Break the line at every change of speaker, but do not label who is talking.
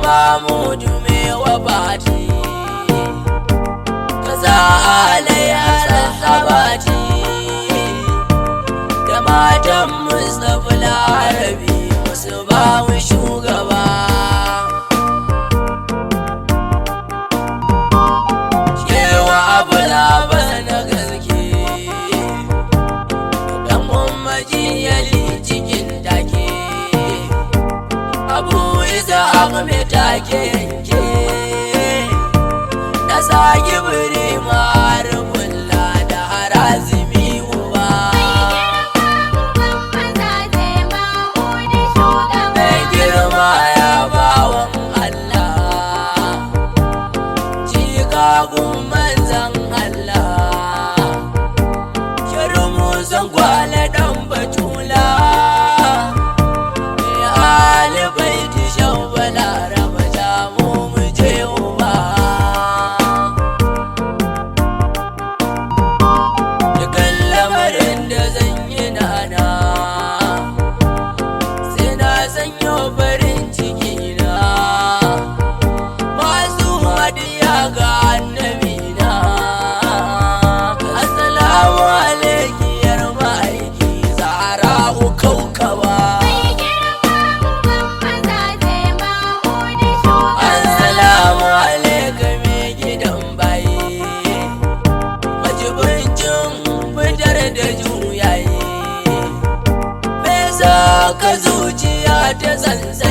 Mamudu mai wabati kaza alaiya sahabati da matan Mustapha Larabi musu ba mu shugaba shewa abu labar na gaske dan mummaji yali cikin take Abu Ishaq mai take yanke na sagi biri marubulla da harazimi uba mai girma ya bawan Allah jikagun manzan Allah shiru musan gwale dan batula ka zuciya ta zanza